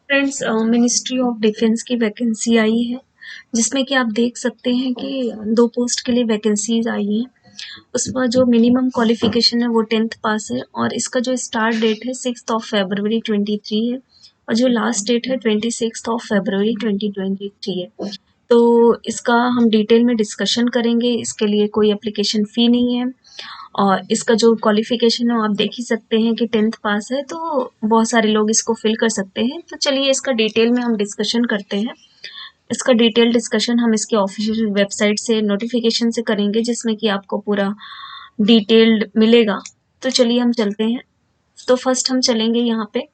Friends, ministry of defence की vacancy आई है जिसमें कि आप देख सकते हैं कि 2 पोस्ट के लिए वैकेंसीज आई हैं। उसमें जो मिनिमम क्वालिफिकेशन है वो 10th पास है और इसका जो स्टार्ट डेट है 6th ऑफ फरवरी 23 है और जो लास्ट डेट है 26th ऑफ फरवरी 2023 है। तो इसका हम डिटेल में डिस्कशन करेंगे। इसके लिए कोई एप्लीकेशन फ़ी नहीं है और इसका जो क्वालिफ़िकेशन है आप देख ही सकते हैं कि 10th पास है, तो बहुत सारे लोग इसको फ़िल कर सकते हैं। तो चलिए इसका डिटेल में हम डिस्कशन करते हैं। इसका डिटेल डिस्कशन हम इसके ऑफ़िशियल वेबसाइट से नोटिफ़िकेशन से करेंगे जिसमें कि आपको पूरा डिटेल्ड मिलेगा। तो चलिए हम चलते हैं। तो फर्स्ट हम चलेंगे यहाँ पे।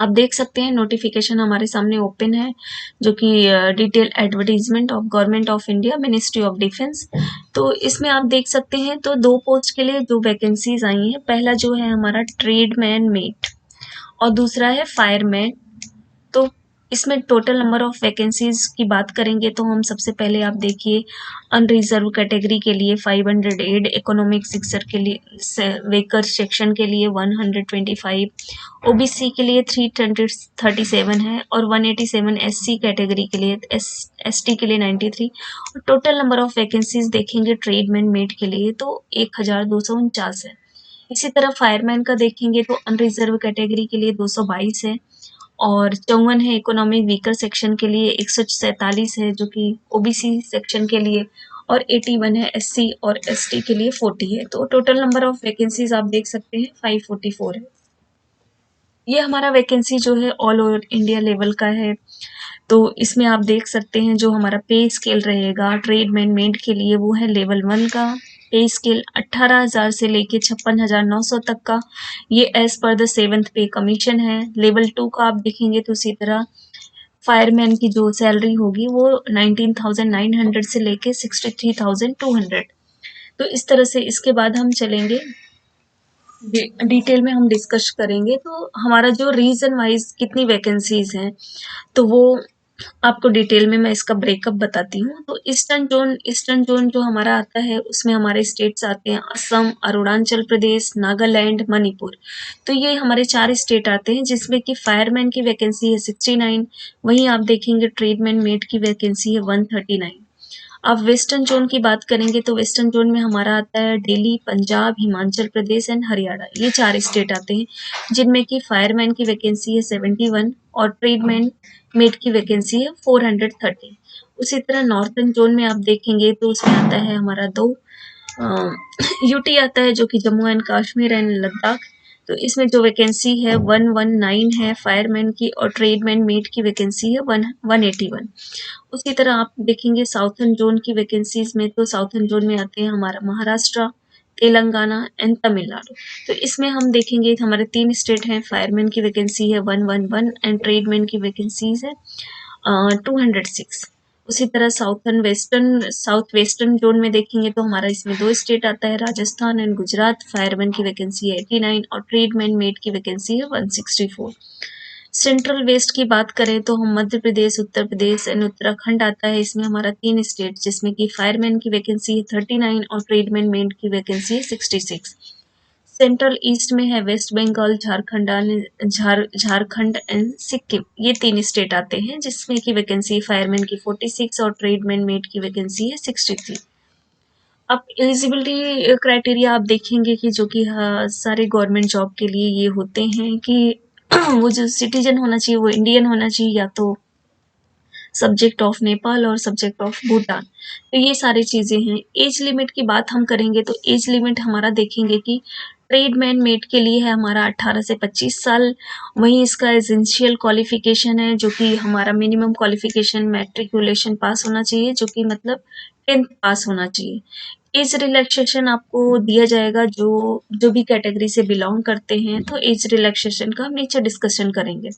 आप देख सकते हैं नोटिफिकेशन हमारे सामने ओपन है जो कि detail advertisement of government of India ministry of defence. तो इसमें आप देख सकते हैं तो 2 पोस्ट के लिए 2 वैकेंसीज आई हैं। पहला जो है हमारा ट्रेडमैन मेट और दूसरा है फायरमैन। तो इसमें टोटल नंबर ऑफ वैकेंसीज की बात करेंगे तो हम सबसे पहले आप देखिए अनरिजर्व कैटेगरी के लिए 508, इकोनॉमिक सेक्टर के लिए वेकर सेक्शन के लिए 125, ओबीसी के लिए 337 है और 187 एससी कैटेगरी के लिए, एसटी के लिए 93। और टोटल नंबर ऑफ वैकेंसीज देखेंगे ट्रेडमैन मेट के लिए तो 1249 है। इसी तरह फायरमैन का देखेंगे तो अनरिजर्व कैटेगरी के लिए 222 है और 54 है इकोनॉमिक वीकर सेक्शन के लिए, 147 है जो कि ओबीसी सेक्शन के लिए और 81 है एससी और एसटी के लिए 40 है। तो टोटल नंबर ऑफ वैकेंसीज आप देख सकते हैं 544 है। ये हमारा वैकेंसी जो है ऑल ओवर इंडिया लेवल का है। तो इसमें आप देख सकते हैं जो हमारा पे स्केल रहेगा ट्रेडमैन मेट के लिए वो है लेवल 1 का पे स्केल 18,000 से लेके 56,900 तक का। ये एज पर द 7th पे कमीशन है। लेवल 2 का आप देखेंगे तो उसी तरह फायरमैन की जो सैलरी होगी वो 19,900 से लेके 63,200। तो इस तरह से इसके बाद हम चलेंगे डिटेल में हम डिस्कस करेंगे। तो हमारा जो रीजन वाइज कितनी वैकेंसीज हैं तो वो आपको डिटेल में मैं इसका ब्रेकअप बताती हूँ। तो ईस्टर्न जोन जो हमारा आता है उसमें हमारे स्टेट्स आते हैं असम, अरुणाचल प्रदेश, नागालैंड, मणिपुर। तो ये हमारे 4 स्टेट आते हैं जिसमें कि फायरमैन की वैकेंसी है 69। वहीं आप देखेंगे ट्रेडमैन मेट की वैकेंसी है 139। अब वेस्टर्न जोन की बात करेंगे तो वेस्टर्न जोन में हमारा आता है दिल्ली, पंजाब, हिमाचल प्रदेश एंड हरियाणा। ये 4 स्टेट आते हैं जिनमें कि फायरमैन की वैकेंसी है 71 और ट्रेडमैन मेट की वैकेंसी है 430। उसी तरह नॉर्थर्न जोन में आप देखेंगे तो उसमें आता है हमारा 2 यूटी आता है जो कि जम्मू एंड कश्मीर एंड लद्दाख। तो इसमें जो वैकेंसी है 119 है फायरमैन की और ट्रेडमैन मेट की वैकेंसी है 181। उसी तरह आप देखेंगे साउथर्न जोन की वैकेंसीज में तो साउथर्न जोन में आते हैं हमारा महाराष्ट्र, तेलंगाना एंड तमिलनाडु। तो इसमें हम देखेंगे हमारे 3 स्टेट हैं। फायरमैन की वैकेंसी है 111 एंड ट्रेडमैन की वैकेंसीज है 206। उसी तरह साउथ वेस्टर्न जोन में देखेंगे तो हमारा इसमें 2 स्टेट आता है राजस्थान एंड गुजरात। फायरमैन की वैकेंसी है 89 और ट्रेडमैन मेट की वैकेंसी है 164। सेंट्रल वेस्ट की बात करें तो हम मध्य प्रदेश, उत्तर प्रदेश एंड उत्तराखंड आता है। इसमें हमारा 3 स्टेट जिसमें कि फायरमैन की वैकेंसी है 39 और ट्रेडमैन मेट की वैकेंसी है 66। सेंट्रल ईस्ट में है वेस्ट बंगाल, झारखंड एंड सिक्किम। ये 3 स्टेट आते हैं जिसमें की वैकेंसी फायरमैन की 46 और ट्रेडमैन मेट की वैकेंसी है 63। अब एलिजिबिलिटी क्राइटेरिया आप देखेंगे कि जो कि सारे गवर्नमेंट जॉब के लिए ये होते हैं कि वो जो सिटीजन होना चाहिए वो इंडियन होना चाहिए या तो सब्जेक्ट ऑफ नेपाल और सब्जेक्ट ऑफ भूटान। तो ये सारी चीज़ें हैं। एज लिमिट की बात हम करेंगे तो एज लिमिट हमारा देखेंगे कि ट्रेडमैन मेट के लिए है हमारा 18 से 25 साल। वहीं इसका एसेंशियल क्वालिफिकेशन है जो कि हमारा मिनिमम क्वालिफिकेशन मैट्रिकुलेशन पास होना चाहिए जो कि मतलब 10th पास होना चाहिए। एज रिलैक्सेशन आपको दिया जाएगा जो जो भी कैटेगरी से बिलोंग करते हैं। तो एज रिलैक्सेशन का हम नीचे डिस्कशन करेंगे।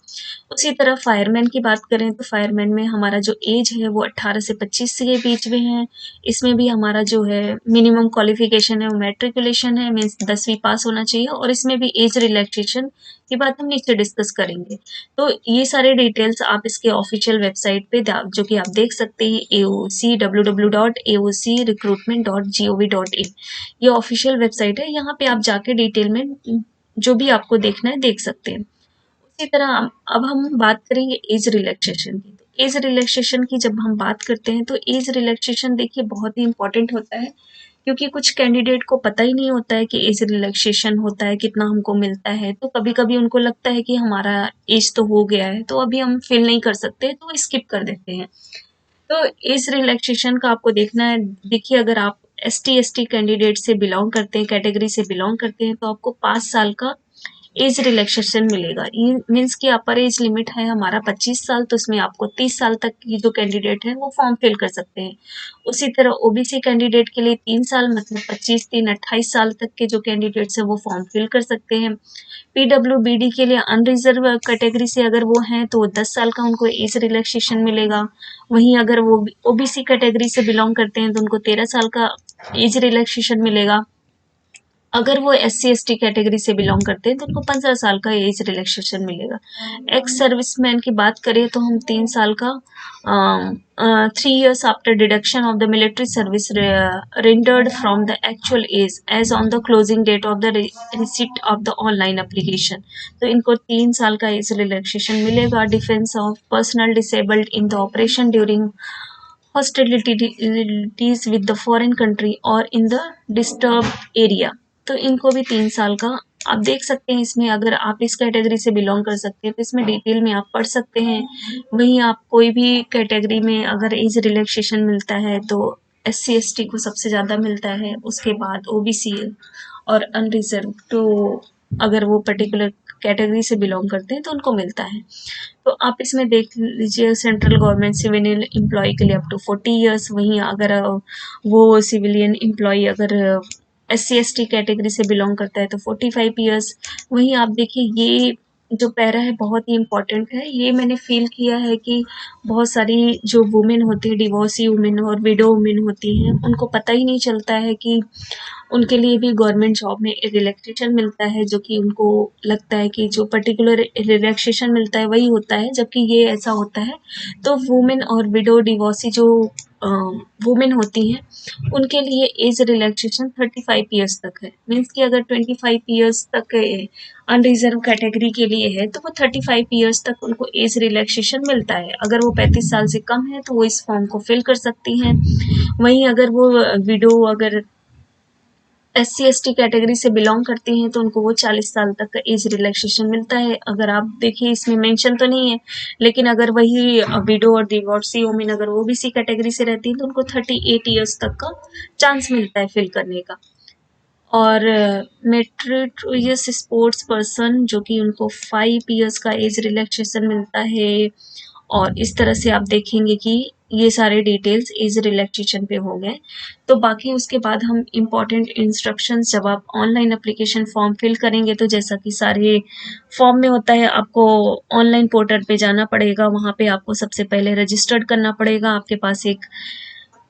उसी तरह फायरमैन की बात करें तो फायरमैन में हमारा जो एज है वो 18 से 25 के बीच में है। इसमें भी हमारा जो है मिनिमम क्वालिफिकेशन है वो मैट्रिकुलेशन है, मीन्स 10वीं पास होना चाहिए और इसमें भी एज रिलैक्सेशन की बात हम नीचे डिस्कस करेंगे। तो ये सारे डिटेल्स आप इसके ऑफिशियल वेबसाइट पे जो कि आप देख सकते हैं www.aocrecruitment.gov.in। ये ऑफिशियल वेबसाइट है, यहाँ पे आप जाके डिटेल में जो भी आपको देखना है देख सकते हैं। इसी तरह अब हम बात करेंगे एज रिलैक्सेशन की। तो एज रिलैक्सेशन की जब हम बात करते हैं तो एज रिलैक्सेशन देखिए बहुत ही इम्पोर्टेंट होता है, क्योंकि कुछ कैंडिडेट को पता ही नहीं होता है कि एज रिलैक्सेशन होता है, कितना हमको मिलता है। तो कभी-कभी उनको लगता है कि हमारा एज तो हो गया है, तो अभी हम फिल नहीं कर सकते, तो स्किप कर देते हैं। तो एज रिलैक्सेशन का आपको देखना है। देखिए, अगर आप एसटी कैंडिडेट से बिलोंग करते हैं, कैटेगरी से बिलोंग करते हैं, तो आपको 5 साल का एज रिलैक्सेशन मिलेगा। ये मीन्स कि अपर एज लिमिट है हमारा 25 साल, तो इसमें आपको 30 साल तक की जो कैंडिडेट है वो फॉर्म फिल कर सकते हैं। उसी तरह ओबीसी कैंडिडेट के लिए 3 साल, मतलब 25 3 28 साल तक के जो कैंडिडेट्स हैं वो फॉर्म फिल कर सकते हैं। पीडब्ल्यूबीडी के लिए अनरिजर्व कैटेगरी से अगर वो हैं तो 10 साल का उनको एज रिलैक्सेशन मिलेगा। वहीं अगर वो ओबीसी कैटेगरी से बिलोंग करते हैं तो उनको 13 साल का एज रिलैक्सेशन मिलेगा। अगर वो SC/ST कैटेगरी से बिलोंग करते हैं तो उनको 15 साल का एज रिलैक्सेशन मिलेगा। एक्स सर्विसमैन की बात करें तो हम 3 साल का 3 years after deduction of the military service rendered from the actual age age on the closing date of the receipt of the online application. तो इनको 3 साल का एज रिलैक्सेशन मिलेगा। Defence of personnel disabled in the operation during hostilities with the foreign country or in the disturbed area। तो इनको भी 3 साल का आप देख सकते हैं। इसमें अगर आप इस कैटेगरी से बिलोंग कर सकते हैं तो इसमें डिटेल में आप पढ़ सकते हैं। वहीं आप कोई भी कैटेगरी में अगर एज रिलैक्सेशन मिलता है तो SC/ST को सबसे ज़्यादा मिलता है, उसके बाद OBC और अनरिजर्व। तो अगर वो पर्टिकुलर कैटेगरी से बिलोंग करते हैं तो उनको मिलता है। तो आप इसमें देख लीजिए, सेंट्रल गवर्नमेंट सिविलियन एम्प्लॉय के लिए अप टू 40 इयर्स। वहीं अगर वो सिविलियन एम्प्लॉय अगर SC/ST कैटेगरी से बिलोंग करता है तो 45 इयर्स। वहीं आप देखिए, ये जो पैरा है बहुत ही इम्पोर्टेंट है। ये मैंने फील किया है कि बहुत सारी जो वुमेन होती है, डिवोर्सी वुमेन और विडो वुमेन होती हैं, उनको पता ही नहीं चलता है कि उनके लिए भी गवर्नमेंट जॉब में रिलैक्सेशन मिलता है, जो कि उनको लगता है कि जो पर्टिकुलर रिलैक्सेशन मिलता है वही होता है, जबकि ये ऐसा होता है। तो वुमेन और विडो डिवोर्सी जो वुमेन होती हैं उनके लिए एज रिलैक्सेशन 35 इयर्स तक है। मीन्स कि अगर 25 इयर्स तक अनरिजर्व कैटेगरी के लिए है तो वो 35 इयर्स तक उनको एज रिलैक्सेशन मिलता है। अगर वो 35 साल से कम है तो वो इस फॉर्म को फिल कर सकती हैं। वहीं अगर वो विडो अगर SC/ST कैटेगरी से बिलोंग करती हैं तो उनको वो 40 साल तक का एज रिलैक्सेशन मिलता है। अगर आप देखिए, इसमें मेंशन तो नहीं है, लेकिन अगर वही विडो और डिवोर्सी वुमेन अगर OBC कैटेगरी से रहती हैं तो उनको 38 इयर्स तक का चांस मिलता है फिल करने का। और मेरिटोरियस स्पोर्ट्स पर्सन, जो कि उनको 5 इयर्स का एज रिलैक्सेशन मिलता है। और इस तरह से आप देखेंगे कि ये सारे डिटेल्स एज रिलैक्सेशन पे हो गए। तो बाकी उसके बाद हम इम्पॉर्टेंट इंस्ट्रक्शंस, जब आप ऑनलाइन एप्लीकेशन फॉर्म फिल करेंगे तो जैसा कि सारे फॉर्म में होता है, आपको ऑनलाइन पोर्टल पे जाना पड़ेगा। वहाँ पे आपको सबसे पहले रजिस्टर्ड करना पड़ेगा। आपके पास एक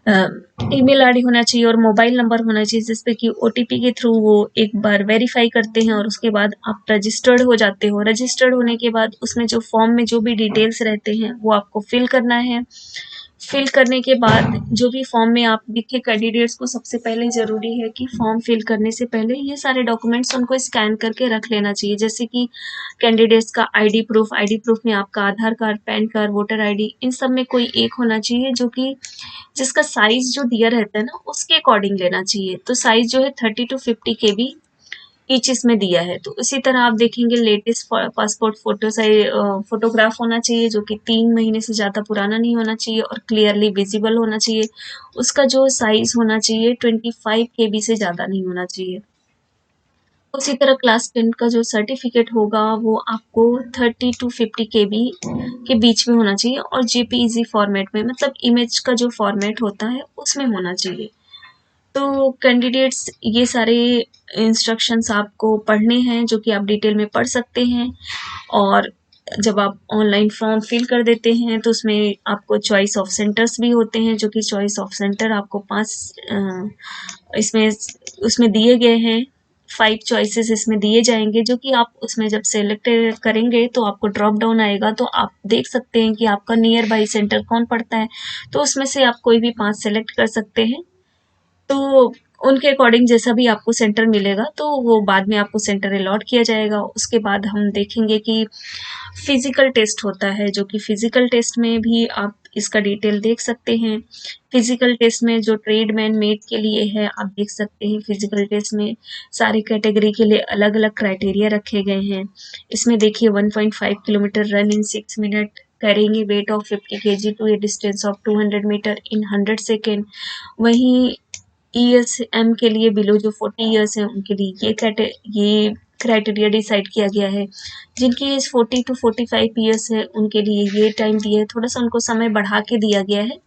ईमेल आईडी होना चाहिए और मोबाइल नंबर होना चाहिए, जिसपे कि OTP के थ्रू वो एक बार वेरीफाई करते हैं और उसके बाद आप रजिस्टर्ड हो जाते हो। रजिस्टर्ड होने के बाद उसमें जो फॉर्म में जो भी डिटेल्स रहते हैं वो आपको फिल करना है। फिल करने के बाद जो भी फॉर्म में आप देखिए, कैंडिडेट्स को सबसे पहले ज़रूरी है कि फॉर्म फिल करने से पहले ये सारे डॉक्यूमेंट्स उनको स्कैन करके रख लेना चाहिए। जैसे कि कैंडिडेट्स का आईडी प्रूफ में आपका Aadhaar card, PAN card, voter ID, इन सब में कोई एक होना चाहिए, जो कि जिसका साइज जो दिया रहता है ना उसके अकॉर्डिंग लेना चाहिए। तो साइज जो है 30 to 50 KB ईच इसमें दिया है। तो उसी तरह आप देखेंगे, latest passport photo size photograph होना चाहिए, जो कि 3 महीने से ज़्यादा पुराना नहीं होना चाहिए और क्लियरली विजिबल होना चाहिए। उसका जो साइज होना चाहिए 25 KB से ज़्यादा नहीं होना चाहिए। उसी तरह क्लास 10 का जो सर्टिफिकेट होगा वो आपको 30 to 50 KB के बीच में होना चाहिए और JPEG फॉर्मेट में, मतलब इमेज का जो फॉर्मेट होता है उसमें होना चाहिए। तो कैंडिडेट्स, ये सारे इंस्ट्रक्शंस आपको पढ़ने हैं, जो कि आप डिटेल में पढ़ सकते हैं। और जब आप ऑनलाइन फॉर्म फिल कर देते हैं तो उसमें आपको चॉइस ऑफ सेंटर्स भी होते हैं, जो कि चॉइस ऑफ सेंटर आपको 5 इसमें उसमें दिए गए हैं। 5 चॉइसेस इसमें दिए जाएंगे, जो कि आप उसमें जब सेलेक्ट करेंगे तो आपको ड्रॉप डाउन आएगा। तो आप देख सकते हैं कि आपका नियर बाई सेंटर कौन पड़ता है, तो उसमें से आप कोई भी 5 सेलेक्ट कर सकते हैं। तो उनके अकॉर्डिंग जैसा भी आपको सेंटर मिलेगा तो वो बाद में आपको सेंटर अलॉट किया जाएगा। उसके बाद हम देखेंगे कि फिजिकल टेस्ट होता है, जो कि फिजिकल टेस्ट में भी आप इसका डिटेल देख सकते हैं। फिजिकल टेस्ट में जो ट्रेडमैन मेट के लिए है, आप देख सकते हैं फिजिकल टेस्ट में सारी कैटेगरी के लिए अलग अलग क्राइटेरिया रखे गए हैं। इसमें देखिए 1.5 kilometre run in 6 minute, carrying a weight of 50 kg to a distance of 200 metre in 100 second. वहीं ESM के लिए बिलो जो 40 ईयर्स हैं उनके लिए ये क्राइटेरिया डिसाइड किया गया है। जिनकी एज 40 to 45 ईयर्स है उनके लिए ये टाइम दिया है, थोड़ा सा उनको समय बढ़ा के दिया गया है।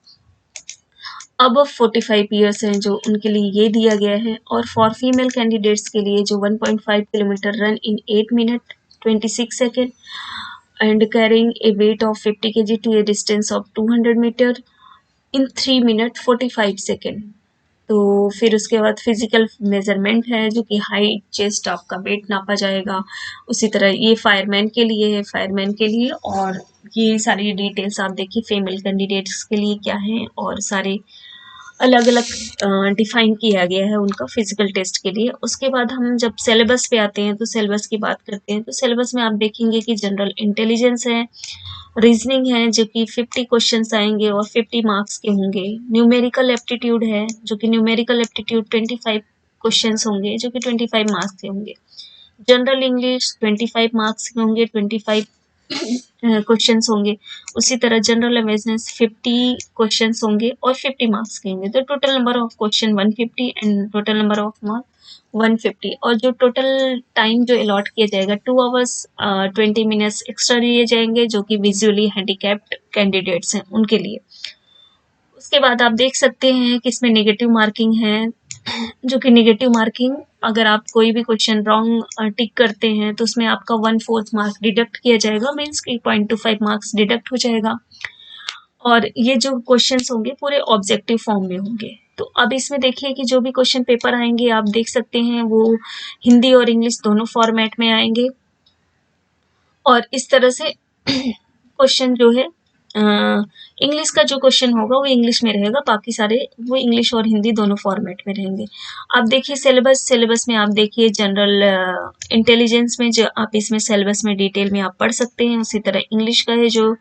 अब 45 ईयर्स हैं जो उनके लिए ये दिया गया है। और फॉर फीमेल कैंडिडेट्स के लिए जो 1.5 kilometre run in 8 minute 26 second and carrying a weight of 50 kg to a distance of 200 metre in 3 minute 45 second. तो फिर उसके बाद फिजिकल मेजरमेंट है, जो कि हाइट, चेस्ट, आपका वेट नापा जाएगा। उसी तरह ये फायरमैन के लिए है, फायरमैन के लिए। और ये सारी डिटेल्स आप देखिए फीमेल कैंडिडेट्स के लिए क्या है, और सारे अलग अलग डिफाइन किया गया है उनका फिजिकल टेस्ट के लिए। उसके बाद हम जब सिलेबस पे आते हैं तो सिलेबस की बात करते हैं, तो सिलेबस में आप देखेंगे कि जनरल इंटेलिजेंस है, रीजनिंग है जो कि 50 क्वेश्चंस आएंगे और 50 मार्क्स के होंगे। न्यूमेरिकल एप्टीट्यूड है जो कि न्यूमेरिकल एप्टीट्यूड 25 क्वेश्चंस होंगे जो कि 25 मार्क्स के होंगे। जनरल इंग्लिश 25 मार्क्स के होंगे, 25 क्वेश्चंस होंगे। उसी तरह जनरल अवेयरनेस 50 क्वेश्चंस होंगे और 50 मार्क्स के होंगे। तो total number of question 150 and total number of mark 150। और जो टोटल टाइम जो अलॉट किया जाएगा 2 आवर्स 20 मिनट्स एक्स्ट्रा दिए जाएंगे, जो कि विजुअली हैंडीकैप्ड कैंडिडेट्स हैं उनके लिए। उसके बाद आप देख सकते हैं कि इसमें नेगेटिव मार्किंग है, जो कि नेगेटिव मार्किंग अगर आप कोई भी क्वेश्चन रॉन्ग टिक करते हैं तो उसमें आपका 1/4 मार्क डिडक्ट किया जाएगा, मीन्स कि 0.25 मार्क्स डिडक्ट हो जाएगा। और ये जो क्वेश्चंस होंगे पूरे ऑब्जेक्टिव फॉर्म में होंगे। तो अब इसमें देखिए कि जो भी क्वेश्चन पेपर आएंगे आप देख सकते हैं वो हिंदी और इंग्लिश दोनों फॉर्मेट में आएंगे। और इस तरह से क्वेश्चन जो है इंग्लिश का जो क्वेश्चन होगा वो इंग्लिश में रहेगा, बाकी सारे वो इंग्लिश और हिंदी दोनों फॉर्मेट में रहेंगे। आप देखिए सिलेबस में आप देखिए जनरल इंटेलिजेंस में जो आप इसमें सिलेबस में डिटेल में आप पढ़ सकते हैं। उसी तरह इंग्लिश का है जो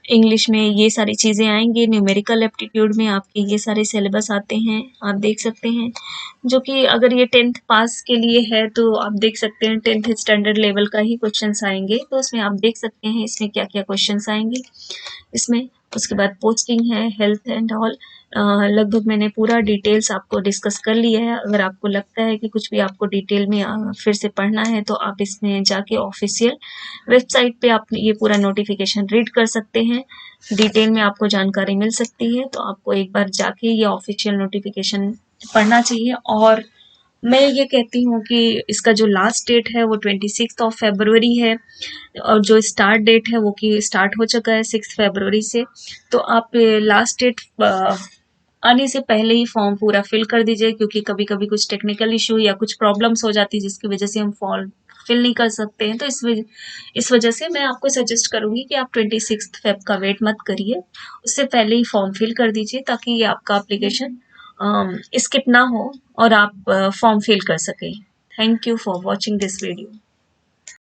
इंग्लिश में ये सारी चीज़ें आएंगी। न्यूमेरिकल एप्टीट्यूड में आपके ये सारे सिलेबस आते हैं, आप देख सकते हैं। जो कि अगर ये 10th पास के लिए है तो आप देख सकते हैं 10th स्टैंडर्ड लेवल का ही क्वेश्चंस आएंगे। तो उसमें आप देख सकते हैं इसमें क्या क्या क्वेश्चंस आएंगे इसमें। उसके बाद पोस्टिंग है, हेल्थ एंड ऑल। लगभग मैंने पूरा डिटेल्स आपको डिस्कस कर लिया है। अगर आपको लगता है कि कुछ भी आपको डिटेल में फिर से पढ़ना है तो आप इसमें जाके ऑफिशियल वेबसाइट पे आप ये पूरा नोटिफिकेशन रीड कर सकते हैं। डिटेल में आपको जानकारी मिल सकती है, तो आपको एक बार जाके ये ऑफिशियल नोटिफिकेशन पढ़ना चाहिए। और मैं ये कहती हूँ कि इसका जो लास्ट डेट है वो 26 फरवरी है, और जो स्टार्ट डेट है वो कि स्टार्ट हो चुका है 6 फरवरी से। तो आप लास्ट डेट आने से पहले ही फॉर्म पूरा फिल कर दीजिए, क्योंकि कभी कभी कुछ टेक्निकल इशू या कुछ प्रॉब्लम्स हो जाती है जिसकी वजह से हम फॉर्म फिल नहीं कर सकते हैं। तो इस वजह से मैं आपको सजेस्ट करूंगी कि आप 26 फेब का वेट मत करिए, उससे पहले ही फॉर्म फिल कर दीजिए, ताकि ये आपका एप्लीकेशन स्किप ना हो और आप फॉर्म फिल कर सकें। Thank you for watching this video.